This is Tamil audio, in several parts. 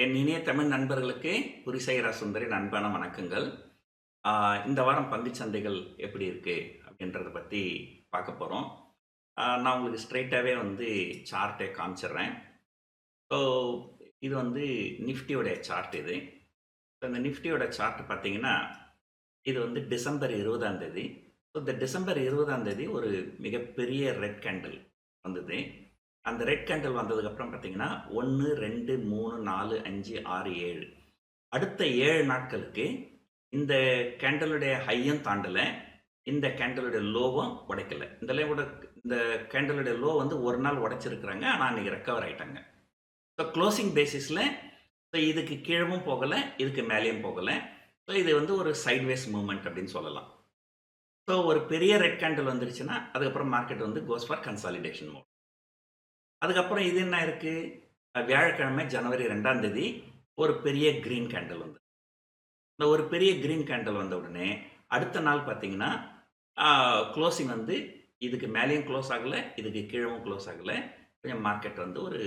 என் இனிய தமிழ் நண்பர்களுக்கு புரிசைரா சுந்தரின் அன்பான வணக்கங்கள். இந்த வாரம் பங்குச் சந்தைகள் எப்படி இருக்கு அப்படின்றத பத்தி பார்க்க போறோம். நான் உங்களுக்கு ஸ்ட்ரெயிட்டாவே வந்து சார்ட்டே காமிச்சிடுறேன். ஸோ இது வந்து நிஃப்டியோட சார்ட் இது. இந்த நிஃப்டியோட சார்ட் பார்த்தீங்கன்னா, இது வந்து டிசம்பர் 20ஆம் தேதி. ஸோ இந்த டிசம்பர் 20ஆம் தேதி ஒரு மிகப்பெரிய ரெட் கேண்டில் வந்தது. அந்த ரெட் கேண்டில் வந்ததுக்கப்புறம் பார்த்தீங்கன்னா 1, 2, 3, 4, 5, 6, 7 அடுத்த 7 நாட்களுக்கு இந்த கேண்டலுடைய ஹையும் தாண்டல, இந்த கேண்டலுடைய லோவும் உடைக்கல. இந்த கேண்டலுடைய லோ வந்து ஒரு நாள் உடைச்சிருக்கிறாங்க. ஆனால் அன்னைக்கு ரெக்கவர் ஆயிட்டாங்க. ஸோ க்ளோசிங் பேசிஸில் ஸோ இதுக்கு கீழவும் போகலை, இதுக்கு மேலேயும் போகலை. ஸோ இது வந்து ஒரு சைட்வேஸ் மூவ்மெண்ட் அப்படின்னு சொல்லலாம். ஸோ ஒரு பெரிய ரெட் கேண்டில் வந்துருச்சுன்னா அதுக்கப்புறம் மார்க்கெட் வந்து கோஸ் ஃபார் கன்சாலிடேஷன் மோட். அதுக்கப்புறம் இது என்ன இருக்கு? வியாழக்கிழமை ஜனவரி 2ஆம் தேதி ஒரு பெரிய கிரீன் கேண்டில் வந்து இந்த ஒரு பெரிய கிரீன் கேண்டில் வந்த உடனே அடுத்த நாள் பார்த்தீங்கன்னா க்ளோசிங் வந்து இதுக்கு மேலேயும் க்ளோஸ் ஆகலை, இதுக்கு கீழவும் க்ளோஸ் ஆகலை. கொஞ்சம் மார்க்கெட் வந்து ஒரு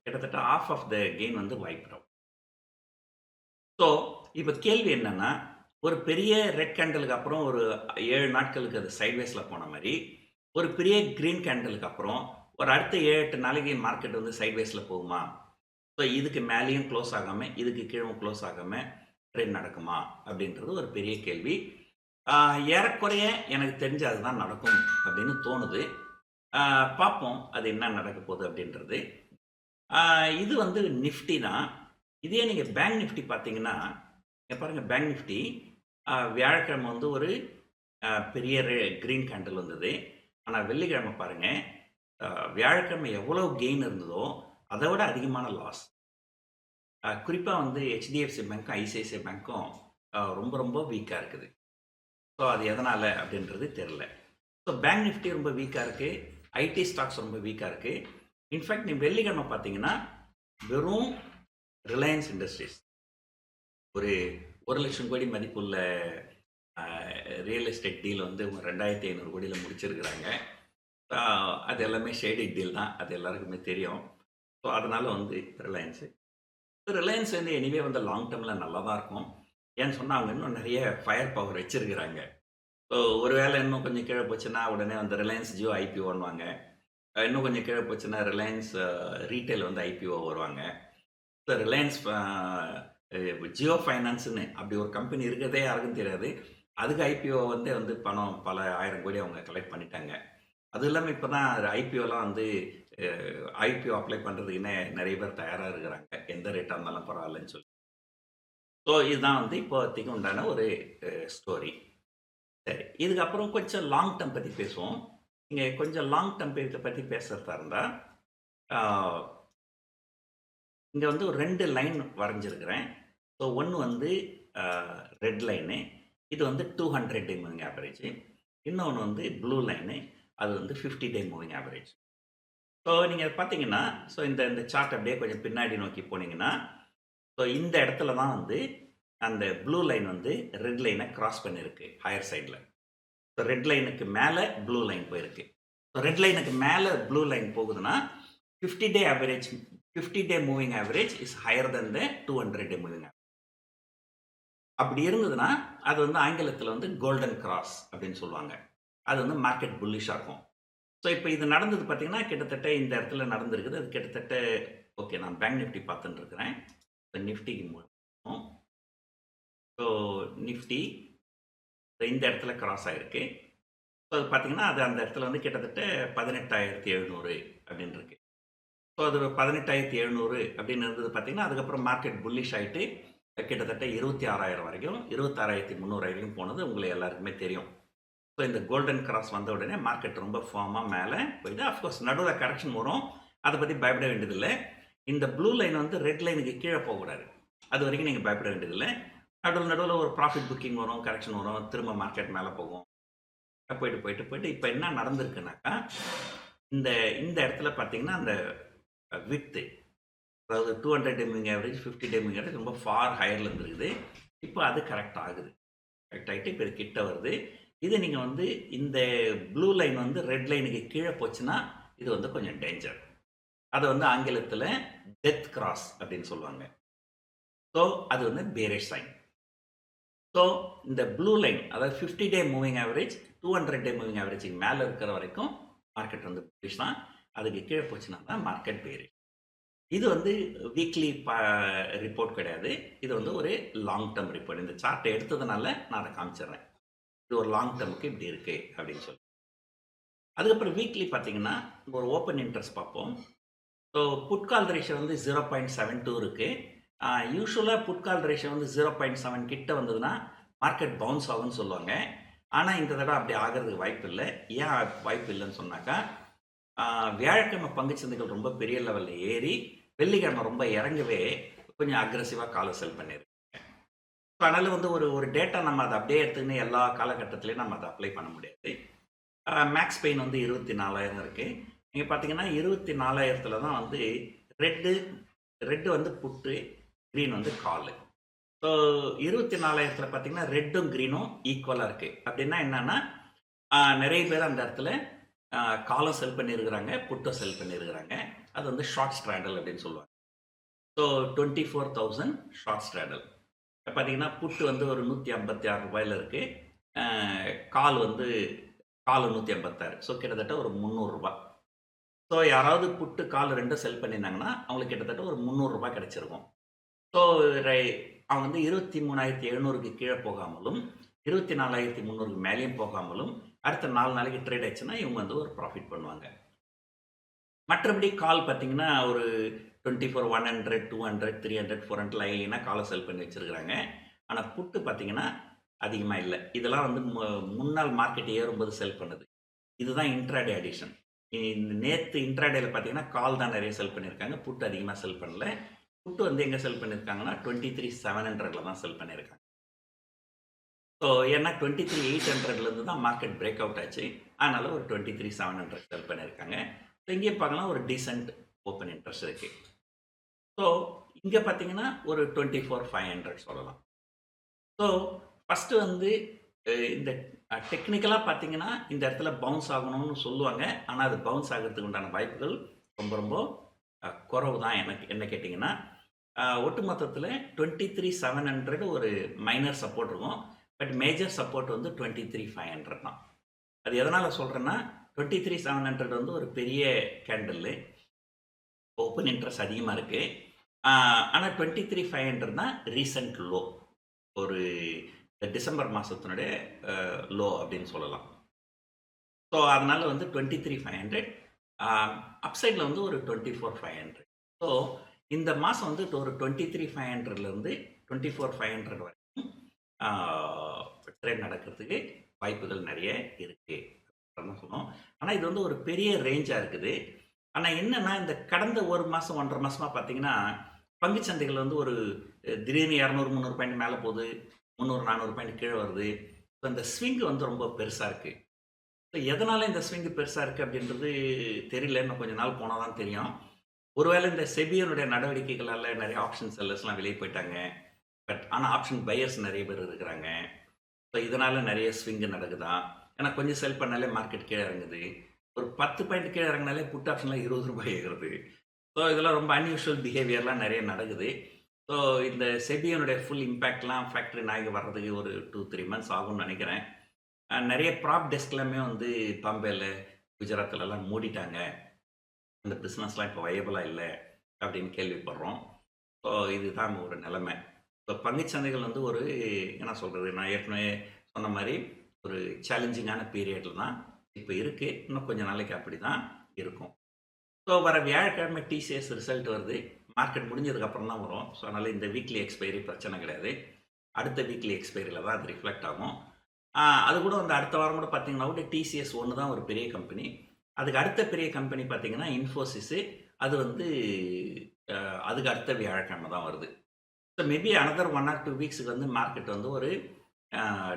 கிட்டத்தட்ட ஆஃப் ஆஃப் த கெயின் வந்து வைப் ஆகும். ஸோ இப்போ கேள்வி என்னன்னா, ஒரு பெரிய ரெட் கேண்டலுக்கு அப்புறம் ஒரு 7 நாட்களுக்கு அது சைட்வேஸில் போன மாதிரி ஒரு பெரிய கிரீன் கேண்டலுக்கு அப்புறம் ஒரு அடுத்த 7-8 நாளைக்கு மார்க்கெட் வந்து சைட்வேஸில் போகுமா? ஸோ இதுக்கு மேலேயும் க்ளோஸ் ஆகாமல், இதுக்கு கீழும் க்ளோஸ் ஆகாமல் ட்ரெண்ட் நடக்குமா அப்படின்றது ஒரு பெரிய கேள்வி. ஏறக்குறைய எனக்கு தெரிஞ்சு அதுதான் நடக்கும் அப்படின்னு தோணுது. பார்ப்போம் அது என்ன நடக்க போகுது அப்படின்றது. இது வந்து நிஃப்டி தான். இதே நீங்கள் பேங்க் நிஃப்டி பார்த்தீங்கன்னா, பாருங்கள் பேங்க் நிஃப்டி வியாழக்கிழமை வந்து ஒரு பெரிய கிரீன் கேண்டில் வந்தது. ஆனால் வெள்ளிக்கிழமை பாருங்கள், வியாழக்கிழமை எவ்வளோ கெயின் இருந்ததோ அதை விட அதிகமான லாஸ். குறிப்பாக வந்து ஹெச்டிஎஃப்சி பேங்க்கும் ஐசிஐசிஐ பேங்க்கும் ரொம்ப ரொம்ப வீக்காக இருக்குது. ஸோ அது எதனால் அப்படின்றது தெரில. ஸோ பேங்க் நிஃப்டி ரொம்ப வீக்காக இருக்குது, ஐடி ஸ்டாக்ஸ் ரொம்ப வீக்காக இருக்குது. இன்ஃபேக்ட் நீ வெள்ளிக்கிழமை பார்த்தீங்கன்னா வெறும் ரிலையன்ஸ் இண்டஸ்ட்ரீஸ் ஒரு 1,00,000 கோடி மதிப்புள்ள ரியல் எஸ்டேட் டீல் வந்து 2,500 கோடியில் முடிச்சிருக்கிறாங்க. அது எல்லாமே ஷேடி டீல் தான், அது எல்லாருக்குமே தெரியும். ஸோ அதனால் வந்து ரிலையன்ஸ் வந்து எனிவே வந்து லாங் டேர்மில் நல்லா தான் இருக்கும். ஏன்னு சொன்னால் அவங்க இன்னும் நிறைய ஃபயர் பவர் வச்சுருக்கிறாங்க. ஸோ ஒரு வேளை இன்னும் கொஞ்சம் கீழே போச்சுன்னா உடனே வந்து ரிலையன்ஸ் ஜியோ ஐபிஓன்னுவாங்க. இன்னும் கொஞ்சம் கீழே போச்சுன்னா ரிலையன்ஸ் ரீட்டைல் வந்து ஐபிஓ வருவாங்க. ஸோ ரிலையன்ஸ் ஜியோ ஃபைனான்ஸ்னு அப்படி ஒரு கம்பெனி இருக்கிறதே யாருக்கும் தெரியாது. அதுக்கு ஐபிஓ வந்து பணம் பல 1000 கோடி அவங்க கலெக்ட் பண்ணிட்டாங்க. அது இல்லாமல் இப்போ தான் ஐபிஓலாம் வந்து ஐபிஓ அப்ளை பண்ணுறதுக்குன்னே நிறைய பேர் தயாராக இருக்கிறாங்க, எந்த ரேட்டாக இருந்தாலும் பரவாயில்லன்னு சொல்லி. ஸோ இதுதான் வந்து இப்போதைக்கு உண்டான ஒரு ஸ்டோரி. சரி, இதுக்கப்புறம் கொஞ்சம் லாங் டேர்ம் பற்றி பேசுவோம். நீங்கள் கொஞ்சம் லாங் டேர்ம் பற்றி பேசுகிறதா இருந்தால், இங்கே வந்து ஒரு 2 லைன் வரைஞ்சிருக்கிறேன். ஸோ ஒன்று வந்து ரெட் லைனு, இது வந்து 200 டே மூவிங் ஆவரேஜ். இன்னொன்று வந்து ப்ளூ லைனு, அது வந்து 50 டே மூவிங் ஆவரேஜ். ஸோ நீங்கள் பார்த்தீங்கன்னா, ஸோ இந்த சார்ட் அப்படியே கொஞ்சம் பின்னாடி நோக்கி போனீங்கன்னா, ஸோ இந்த இடத்துல தான் வந்து அந்த ப்ளூ லைன் வந்து ரெட் லைனை கிராஸ் பண்ணியிருக்கு ஹையர் சைடில். ஸோ ரெட் லைனுக்கு மேலே ப்ளூ லைன் போயிருக்கு. ஸோ ரெட் லைனுக்கு மேலே ப்ளூ லைன் போகுதுன்னா 50 டே average, 50 day moving average is higher then the 200 day moving average. அப்படி இருந்ததுன்னா அது வந்து ஆங்கிலத்தில் வந்து கோல்டன் கிராஸ் அப்படின்னு சொல்லுவாங்க. அது வந்து மார்க்கெட் புல்லிஷாக இருக்கும். ஸோ இப்போ இது நடந்தது பார்த்தீங்கன்னா கிட்டத்தட்ட இந்த இடத்துல நடந்திருக்குது. அது கிட்டத்தட்ட ஓகே, நான் பேங்க் நிஃப்டி பார்த்துட்டு இருக்கிறேன். இப்போ நிஃப்டிக்கு மூலம் ஸோ நிஃப்டி இந்த இடத்துல கிராஸ் ஆகிருக்கு. ஸோ அது பார்த்தீங்கன்னா அது அந்த இடத்துல வந்து கிட்டத்தட்ட 18,700 அப்படின்னு இருக்கு. ஸோ அது 18,700 அப்படின்னு இருந்தது பார்த்தீங்கன்னா, அதுக்கப்புறம் மார்க்கெட் புல்லிஷ் ஆகிட்டு கிட்டத்தட்ட 26,000 வரைக்கும், 26,300 வரைக்கும் போனது உங்களுக்கு எல்லாருக்குமே தெரியும். ஸோ இந்த கோல்டன் கிராஸ் வந்த உடனே மார்க்கெட் ரொம்ப ஃபார்மாக மேலே போயிட்டு, அஃப்கோர்ஸ் நடுவில் கரெக்ஷன் வரும், அதை பற்றி பயப்பட வேண்டியதில்லை. இந்த ப்ளூ லைன் வந்து ரெட் லைனுக்கு கீழே போகக்கூடாது, அது வரைக்கும் நீங்கள் பயப்பட வேண்டியதில்லை. நடுவில் ஒரு ப்ராஃபிட் புக்கிங் வரும், கரெக்ஷன் வரும், திரும்ப மார்க்கெட் மேலே போகும். போயிட்டு இப்போ என்ன நடந்திருக்குனாக்கா, இந்த இந்த இடத்துல பார்த்தீங்கன்னா அந்த வித்து, அதாவது 200 day moving average, 50 day moving average ரொம்ப ஃபார் ஹையரில் இருந்துருக்குது. இப்போ அது கரெக்ட் ஆகுது, கரெக்ட் ஆகிட்டு இப்போ இது கிட்ட வருது. இது நீங்கள் வந்து இந்த ப்ளூ லைன் வந்து ரெட் லைனுக்கு கீழே போச்சுன்னா இது வந்து கொஞ்சம் டேஞ்சர். அதை வந்து ஆங்கிலத்தில் டெத் கிராஸ் அப்படின்னு சொல்லுவாங்க. ஸோ அது வந்து பேரிஷ் சைன். ஸோ இந்த ப்ளூ லைன், அதாவது 50 day moving average 200 day moving ஆவரேஜுக்கு மேலே இருக்கிற வரைக்கும் மார்க்கெட் வந்து புல்லிஷ் தான். அதுக்கு கீழே போச்சுன்னா தான் மார்க்கெட் பேரிஷ். இது வந்து வீக்லி ரிப்போர்ட் கிடையாது. இது வந்து ஒரு லாங் டேர்ம் ரிப்போர்ட். இந்த சார்ட்டை எடுத்ததுனால நான் அதை காமிச்சிடுறேன். இது ஒரு லாங் டேர்முக்கு இப்படி இருக்கு அப்படின்னு சொல்லி. அதுக்கப்புறம் வீக்லி பார்த்தீங்கன்னா ஒரு ஓப்பன் இன்ட்ரெஸ்ட் பார்ப்போம். ஸோ புட் கால் ரேஷியோ வந்து 0.72 இருக்கு. யூஸ்வலாக புட் கால் ரேஷியோ வந்து 0.7 கிட்ட வந்ததுன்னா மார்க்கெட் பவுன்ஸ் ஆகும்னு சொல்லுவாங்க. ஆனால் இந்த தடவை அப்படி ஆகிறதுக்கு வாய்ப்பு இல்லை. ஏன் வாய்ப்பு இல்லைன்னு சொன்னாக்கா, வியாழக்கிழமை பங்குச்சந்தைகள் ரொம்ப பெரிய லெவலில் ஏறி வெள்ளிக்கிழமை ரொம்ப இறங்கவே கொஞ்சம் அக்ரெசிவாக காலை செல் பண்ணியிருக்கு. ஸோ அதனால் வந்து ஒரு டேட்டா நம்ம அதை அப்படியே எடுத்துக்கின்னு எல்லா காலகட்டத்திலையும் நம்ம அதை அப்ளை பண்ண முடியாது. மேக்ஸ் பெயின் வந்து 24,000 இருக்குது. நீங்கள் பார்த்தீங்கன்னா 24,000 தான் வந்து ரெட்டு வந்து புட்டு, க்ரீன் வந்து காலு. ஸோ 24,000 பார்த்தீங்கன்னா ரெட்டும் க்ரீனும் ஈக்குவலாக இருக்குது. அப்படின்னா என்னன்னா, நிறைய பேர் அந்த இடத்துல காலம் செல் பண்ணியிருக்கிறாங்க, புட்டும் செல் பண்ணியிருக்கிறாங்க. அது வந்து ஷார்ட் ஸ்ட்ராடல் அப்படின்னு சொல்லுவாங்க. So 24,000 short ஸ்ட்ராடல். பார்த்தீங்கன்னா புட்டு வந்து ஒரு 156 ரூபாயில் இருக்குது. கால் வந்து 156. ஸோ கிட்டத்தட்ட ஒரு 300 ரூபாய். ஸோ யாராவது புட்டு கால் ரெண்டும் செல் பண்ணியிருந்தாங்கன்னா அவங்களுக்கு கிட்டத்தட்ட ஒரு 300 ரூபாய் கிடைச்சிருக்கும். ஸோ அவங்க வந்து 23,700க்கு கீழே போகாமலும் 24,300க்கு மேலேயும் போகாமலும் அடுத்த 4 நாளைக்கு ட்ரேட் ஆச்சுன்னா இவங்க வந்து ஒரு ப்ராஃபிட் பண்ணுவாங்க. மற்றபடி கால் பார்த்தீங்கன்னா ஒரு 24, 100, 200, 300, 400 லைனாக காலை செல் பண்ணி வச்சுருக்கிறாங்க. ஆனால் புட்டு பார்த்தீங்கன்னா அதிகமாக இல்லை. இதெல்லாம் வந்து முன்னாள் மார்க்கெட் ஏறும்போது செல் பண்ணுது. இதுதான் இன்ட்ராடே அடிஷன். நேற்று இன்ட்ராடேல பார்த்தீங்கன்னா கால் தான் நிறைய செல் பண்ணியிருக்காங்க, புட்டு அதிகமாக செல் பண்ணல. புட்டு வந்து எங்கே செல் பண்ணியிருக்காங்கன்னா 23,700ல தான் செல் பண்ணியிருக்காங்க. ஸோ ஏன்னா 23,800லேருந்து தான் மார்க்கெட் பிரேக் அவுட் ஆச்சு. அதனால் ஒரு 23,700 செல் பண்ணியிருக்காங்க. ஸோ இங்கேயும் பார்க்கலாம் ஒரு டீசென்ட் ஓப்பன் இன்ட்ரெஸ்ட் இருக்குது. ஸோ இங்கே பார்த்தீங்கன்னா ஒரு 24,500 சொல்லலாம். ஸோ ஃபஸ்ட்டு வந்து இந்த டெக்னிக்கலாக பார்த்தீங்கன்னா இந்த இடத்துல பவுன்ஸ் ஆகணும்னு சொல்லுவாங்க. ஆனால் அது பவுன்ஸ் ஆகிறதுக்கு உண்டான வாய்ப்புகள் ரொம்ப ரொம்ப குறவு தான். எனக்கு என்ன கேட்டிங்கன்னா, ஒட்டுமொத்தத்தில் 23,700 ஒரு மைனர் சப்போர்ட் இருக்கும். பட் மேஜர் சப்போர்ட் வந்து 23,500 தான். அது எதனால் சொல்கிறேன்னா, 23,700 வந்து ஒரு பெரிய கேண்டில், ஓப்பன் இன்ட்ரெஸ்ட் அதிகமாக இருக்குது. ஆனால் 23,500 தான் ரீசன்ட் லோ, ஒரு டிசம்பர் மாதத்தினுடைய லோ அப்படின்னு சொல்லலாம். ஸோ அதனால் வந்து 23,500, அப்சைடில் வந்து ஒரு 24,500. ஸோ இந்த மாதம் வந்து ஒரு 23,500லேருந்து 24,500 வரைக்கும் ட்ரேட் நடக்கிறதுக்கு வாய்ப்புகள் நிறைய இருக்குது சொன்னோம். ஆனால் இது வந்து ஒரு பெரிய ரேஞ்சாக இருக்குது. ஆனால் என்னென்னா, இந்த கடந்த ஒரு மாதம் 1.5 மாதமாக பார்த்தீங்கன்னா பங்குச்சந்தைகள் வந்து ஒரு திடீர்னு 200, 300 பாயிண்ட் மேலே போகுது, 300, 400 பாயிண்ட் கீழே வருது. ஸோ இந்த ஸ்விங் வந்து ரொம்ப பெருசாக இருக்குது. ஸோ எதனால் இந்த ஸ்விங் பெருசாக இருக்குது அப்படின்றது தெரியல. இன்னும் கொஞ்சம் நாள் போனால் தான் தெரியும். ஒருவேளை இந்த செபியனுடைய நடவடிக்கைகளால் நிறைய ஆப்ஷன் செல்லர்ஸ்லாம் வெளியே போயிட்டாங்க. பட் ஆனால் ஆப்ஷன் பையர்ஸ் நிறைய பேர் இருக்கிறாங்க. ஸோ இதனால் நிறைய ஸ்விங்கு நடக்குதா. ஏன்னா கொஞ்சம் செல் பண்ணாலே மார்க்கெட் கீழே இறங்குது. ஒரு 10 பாயிண்ட் கீழே இறங்கினாலே புட் ஆப்ஷன்லாம் 20 ரூபாய் ஏறுது. ஸோ இதெல்லாம் ரொம்ப அன்யூஷுவல் பிஹேவியர்லாம் நிறைய நடக்குது. ஸோ இந்த செபியனுடைய ஃபுல் இம்பேக்ட்லாம் ஃபேக்ட்ரி நாய்க்கு வர்றதுக்கு ஒரு 2-3 மந்த்ஸ் ஆகும்னு நினைக்கிறேன். நிறைய ப்ராப் டெஸ்க்லாமே வந்து பாம்பேயில், குஜராத்லலாம் மூடிட்டாங்க. அந்த பிஸ்னஸ்லாம் இப்போ வயபிளாக இல்லை அப்படின்னு கேள்விப்படுறோம். ஸோ இதுதான் ஒரு நிலைமை. ஸோ பங்குச்சந்தைகள் வந்து ஒரு என்ன சொல்கிறது, நான் ஏற்கனவே சொன்ன மாதிரி ஒரு சேலஞ்சிங்கான பீரியடில் தான் இப்போ இருக்குது. இன்னும் கொஞ்சம் நாளைக்கு அப்படி தான் இருக்கும். ஸோ வர வியாழக்கிழமை டிசிஎஸ் ரிசல்ட் வருது. மார்க்கெட் முடிஞ்சதுக்கப்புறம் தான் வரும். ஸோ அதனால் இந்த வீக்லி எக்ஸ்பைரி பிரச்சனை கிடையாது. அடுத்த வீக்லி எக்ஸ்பைரியில் தான் அது ரிஃப்ளெக்ட் ஆகும். அது கூட வந்து அடுத்த வாரம் கூட பார்த்தீங்கன்னா கூட டிசிஎஸ் ஒன்று தான் ஒரு பெரிய கம்பெனி. அதுக்கு அடுத்த பெரிய கம்பெனி பார்த்தீங்கன்னா இன்ஃபோசிஸு. அது வந்து அதுக்கு அடுத்த வியாழக்கிழமை தான் வருது. ஸோ மேபி அனதர் 1 or 2 வீக்ஸுக்கு வந்து மார்க்கெட் வந்து ஒரு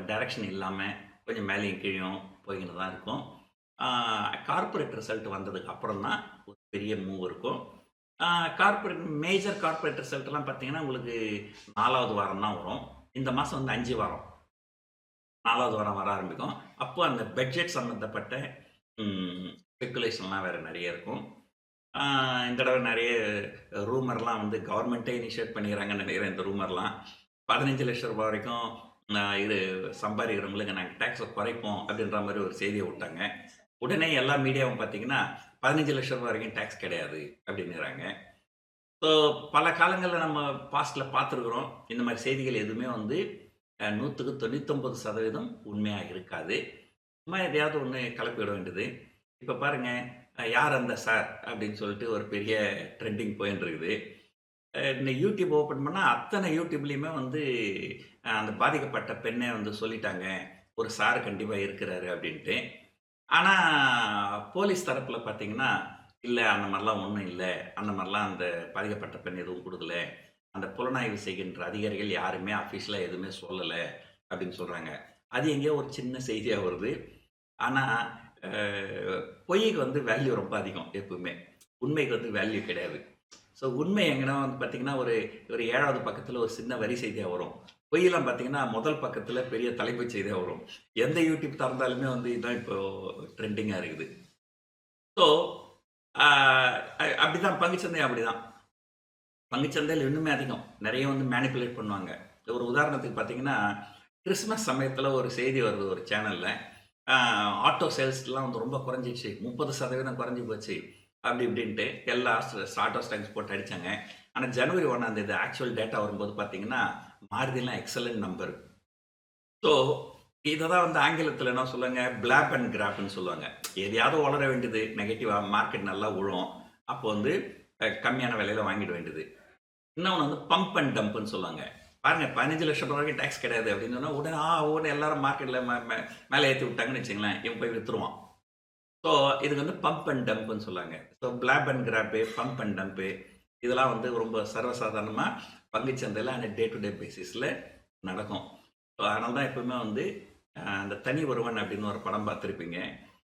டைரக்ஷன் இல்லாமல் கொஞ்சம் மேலேயும் கீழும் போய்கிட்டு தான் இருக்கும். கார்ப்பரேட் ரிசல்ட் வந்ததுக்கு அப்புறம் தான் ஒரு பெரிய மூவ் இருக்கும். மேஜர் கார்ப்பரேட் ரிசல்ட்லாம் பார்த்தீங்கன்னா உங்களுக்கு 4வது வாரம் தான் வரும். இந்த மாதம் வந்து 5 வாரம், 4வது வாரம் வர ஆரம்பிக்கும். அப்போ அந்த பட்ஜெட் சம்மந்தப்பட்ட ஸ்பெக்குலேஷன்லாம் வேறு நிறைய இருக்கும். ஆ இந்த தடவ நெறைய ரூமர்லாம் வந்து கவர்மெண்ட்டே இனிஷியேட் பண்ணிக்கிறாங்கன்னு நெனைக்கிறேன் இந்த ரூமர்லாம். ரூ. 15,00,000 வரைக்கும் இது சம்பாதிக்கிறவங்களுக்கு நாங்க டாக்ஸ குறைப்போம் அப்படின்ற மாரி ஒரு செய்திய விட்டாங்க. உடனே எல்லா மீடியாவும் பார்த்தீங்கன்னா, ரூ. 15,00,000 வரைக்கும் டாக்ஸ் கிடையாது அப்படின்னுறாங்க. ஸோ பல காலங்கள்ல நம்ம பாஸ்ட்ல பார்த்துருக்குறோம். இந்த மாரி செய்திகள் எதுவுமே வந்து 100க்கு 99% உண்மையா இருக்காது. சும்மா எதையாவது ஒண்ணு கிளப்பி விட வேண்டியது. இப்ப பாருங்க, "யார் அந்த சார்?" அப்படின்னு சொல்லிட்டு ஒரு பெரிய ட்ரெண்டிங் போயின்னு இருக்குது. இந்த யூடியூப் ஓப்பன் பண்ணா, அத்தன யூடியூப்லயுமே வந்து அந்த பாதிக்கப்பட்ட பெண்ணே வந்து சொல்லிட்டாங்க. ஒரு சார் கண்டிப்பா இருக்கிறாரு அப்படின்ட்டு. ஆனா, போலீஸ் தரப்புல பார்த்தீங்கன்னா, "இல்ல அந்த மாரிலாம் ஒண்ணும் இல்ல. அந்த மாரிலாம் அந்த பாதிக்கப்பட்ட பெண் எதுவும் குடுக்கல. அந்த புலனாய்வு செய்கின்ற அதிகாரிகள் யாருமே அஃபிஷியலா எதுவுமே சொல்லல." அப்படின்னு சொல்றாங்க. அது எங்கேயோ ஒரு சின்ன செய்தியா வருது. ஆனா, அ பொய்க்கு வந்து வேல்யூ ரொம்ப அதிகம் எப்பவுமே. உண்மைக்கு வந்து வேல்யூ கிடையாது. ஸோ உண்மை எங்கனா வந்து பார்த்தீங்கன்னா, ஒரு ஒரு 7வது பக்கத்தில ஒரு சின்ன வரி செய்தியா வரும். பொய்யெல்லாம் பார்த்தீங்கன்னா, முதல் பக்கத்தில பெரிய தலைப்புச் செய்தியா வரும். எந்த யூடியூப் திறந்தாலுமே வந்து இதான் இப்போ ட்ரெண்டிங்கா இருக்குது. ஸோ, ஆ அப்படிதான் பங்குச்சந்தை அப்படிதான். பங்குச்சந்தையில இன்னுமே அதிகம். நெறைய வந்து மேனிபுலேட் பண்ணுவாங்க. ஒரு உதாரணத்துக்கு பார்த்தீங்கன்னா, கிறிஸ்மஸ் சமயத்தில ஒரு செய்தி வருது ஒரு சேனல்ல. ஆ ஆட்டோ சேல்ஸ்லாம் வந்து ரொம்ப குறைஞ்சிருச்சு. 30% குறைஞ்சு போச்சு. அப்படி இப்படின்ட்டு எல்லா ஆட்டோ ஸ்டாக்ஸ் போட்டு அடிச்சாங்க. ஆனா ஜனவரி 1ஆம் தேதி ஆக்சுவல் டேட்டா வரும்போது பார்த்தீங்கன்னா, மாருதிலாம் எக்ஸலன்ட் நம்பர். ஸோ இத தான் வந்து ஆங்கிலத்தில என்ன சொல்லுவாங்க, பிளாப் அண்ட் கிராப்ன்னு சொல்லுவாங்க. எதையாவது உளர வேண்டியது நெகட்டிவா மார்க்கெட் நல்லா விழும். அப்போ வந்து கம்மியான விலையில வாங்கிட வேண்டியது. இன்னொன்னு வந்து பம்ப் அண்ட் டம்ப்ன்னு சொல்லுவாங்க. பாருங்க ரூ. 15,00,000 வரைக்கும் டாக்ஸ் கிடையாது அப்படின்னு சொன்னா, உடனே உடனே எல்லாரும் மார்க்கெட்ல மேல ஏத்தி விட்டாங்கன்னு வச்சுக்கங்களேன், இவன் போய் வித்துருவான். ஸோ இதுக்கு வந்து பம்ப் அண்ட் டம்ப்ன்னு சொல்லுவாங்க. So flop and crap, pump and dump இதெல்லாம் வந்து ரொம்ப சர்வசாதாரணமா பங்குச் சந்தையில டே டு டே பேசிஸ்ல நடக்கும். ஸோ அதனால தான் எப்பவுமே வந்து அந்த தனி ஒருவன் அப்படின்னு ஒரு படம் பார்த்துருப்பீங்க.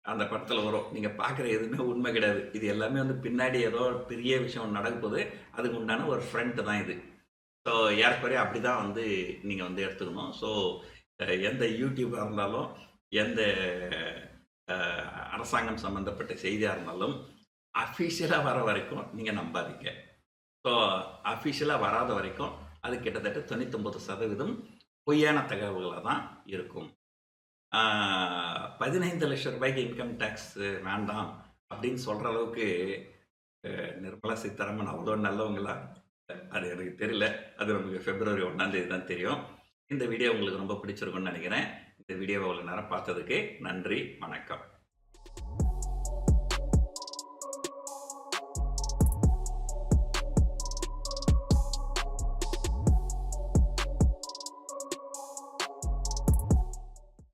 அந்த படத்துல வரும். நீங்க பார்க்குற எதுவுமே உண்மை கிடையாது. இது எல்லாமே வந்து பின்னாடி ஏதோ ஒரு பெரிய விஷயம் நடக்கப்போது, அதுக்கு உண்டான ஒரு ஃப்ரண்ட் தான் இது. ஸோ ஏறக்குறைய அப்படிதான் வந்து நீங்க வந்து எடுத்துக்கணும். ஸோ எந்த யூடியூபா இருந்தாலும், எந்த அ அரசாங்கம் சம்மந்தப்பட்ட செய்தியா இருந்தாலும், அஃபிஷியலா வர வரைக்கும் நீங்க நம்பாதீங்க. ஸோ அஃபிஷியலா வராத வரைக்கும், அது கிட்டத்தட்ட 99% பொய்யான தகவல்களா தான் இருக்கும். ஆ ரூ. 15,00,000 இன்கம் டாக்ஸ் வேண்டாம் அப்படின்னு சொல்ற அளவுக்கு நிர்மலா சீதாராமன் அவ்வளோ நல்லவங்களா? அது எனக்கு தெரியல. அது நமக்கு பிப்ரவரி 1ஆம் தேதி தான் தெரியும். இந்த வீடியோ உங்களுக்கு ரொம்ப பிடிச்சிருக்கும்னு நெனைக்கிறேன். இந்த வீடியோவ இவ்வளோ நேரம் பார்த்ததுக்கு நன்றி. வணக்கம்.